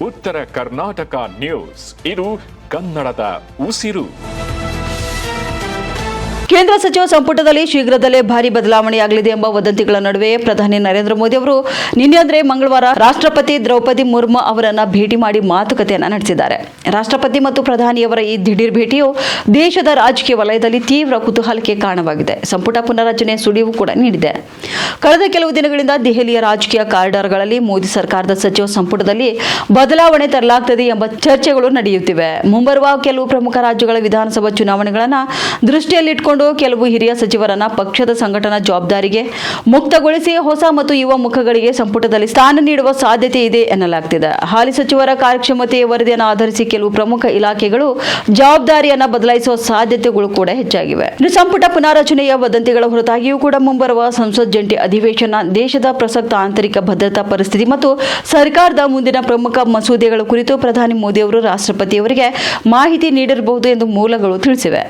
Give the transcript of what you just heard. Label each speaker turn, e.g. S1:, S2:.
S1: ಉತ್ತರ ಕರ್ನಾಟಕ ನ್ಯೂಸ್. ಇದು ಕನ್ನಡದ ಉಸಿರು.
S2: ಕೇಂದ್ರ ಸಚಿವ ಸಂಪುಟದಲ್ಲಿ ಶೀಘ್ರದಲ್ಲೇ ಭಾರಿ ಬದಲಾವಣೆಯಾಗಲಿದೆ ಎಂಬ ವದಂತಿಗಳ ನಡುವೆ ಪ್ರಧಾನಿ ನರೇಂದ್ರ ಮೋದಿ ಅವರು ನಿನ್ನೆ ಮಂಗಳವಾರ ರಾಷ್ಟ್ರಪತಿ ದ್ರೌಪದಿ ಮುರ್ಮು ಅವರನ್ನ ಭೇಟಿ ಮಾಡಿ ಮಾತುಕತೆಯನ್ನ ನಡೆಸಿದ್ದಾರೆ. ರಾಷ್ಟ್ರಪತಿ ಮತ್ತು ಪ್ರಧಾನಿಯವರ ಈ ದಿಢೀರ್ ಭೇಟಿಯು ದೇಶದ ರಾಜಕೀಯ ವಲಯದಲ್ಲಿ ತೀವ್ರ ಕುತೂಹಲಕ್ಕೆ ಕಾರಣವಾಗಿದೆ. ಸಂಪುಟ ಪುನರಚನೆ ಸುಳಿವು ಕೂಡ ನೀಡಿದೆ. ಕಳೆದ ಕೆಲವು ದಿನಗಳಿಂದ ದೆಹಲಿಯ ರಾಜಕೀಯ ಕಾರಿಡಾರ್ಗಳಲ್ಲಿ ಮೋದಿ ಸರ್ಕಾರದ ಸಚಿವ ಸಂಪುಟದಲ್ಲಿ ಬದಲಾವಣೆ ತರಲಾಗುತ್ತದೆ ಎಂಬ ಚರ್ಚೆಗಳು ನಡೆಯುತ್ತಿವೆ. ಮುಂಬರುವ ಕೆಲವು ಪ್ರಮುಖ ರಾಜ್ಯಗಳ ವಿಧಾನಸಭಾ ಚುನಾವಣೆಗಳನ್ನು ದೃಷ್ಟಿಯಲ್ಲಿಟ್ಟುಕೊಂಡು ಕೆಲವು ಹಿರಿಯ ಸಚಿವರನ್ನ ಪಕ್ಷದ ಸಂಘಟನಾ ಜವಾಬ್ದಾರಿಗೆ ಮುಕ್ತಗೊಳಿಸಿ ಹೊಸ ಮತ್ತು ಯುವ ಮುಖಗಳಿಗೆ ಸಂಪುಟದಲ್ಲಿ ಸ್ಥಾನ ನೀಡುವ ಸಾಧ್ಯತೆ ಇದೆ ಎನ್ನಲಾಗುತ್ತಿದೆ. ಹಾಲಿ ಸಚಿವರ ಕಾರ್ಯಕ್ಷಮತೆಯ ವರದಿಯನ್ನು ಆಧರಿಸಿ ಕೆಲವು ಪ್ರಮುಖ ಇಲಾಖೆಗಳು ಜವಾಬ್ದಾರಿಯನ್ನ ಬದಲಾಯಿಸುವ ಸಾಧ್ಯತೆಗಳು ಕೂಡ ಹೆಚ್ಚಾಗಿವೆ. ಸಂಪುಟ ಪುನಾರಚನೆಯ ವದಂತಿಗಳ ಹೊರತಾಗಿಯೂ ಕೂಡ ಮುಂಬರುವ ಸಂಸತ್ ಜಂಟಿ ಅಧಿವೇಶನ, ದೇಶದ ಪ್ರಸಕ್ತ ಆಂತರಿಕ ಭದ್ರತಾ ಪರಿಸ್ಥಿತಿ ಮತ್ತು ಸರ್ಕಾರದ ಮುಂದಿನ ಪ್ರಮುಖ ಮಸೂದೆಗಳ ಕುರಿತು ಪ್ರಧಾನಿ ಮೋದಿ ಅವರು ರಾಷ್ಟ್ರಪತಿಯವರಿಗೆ ಮಾಹಿತಿ ನೀಡಿರಬಹುದು ಎಂದು ಮೂಲಗಳು ತಿಳಿಸಿವೆ.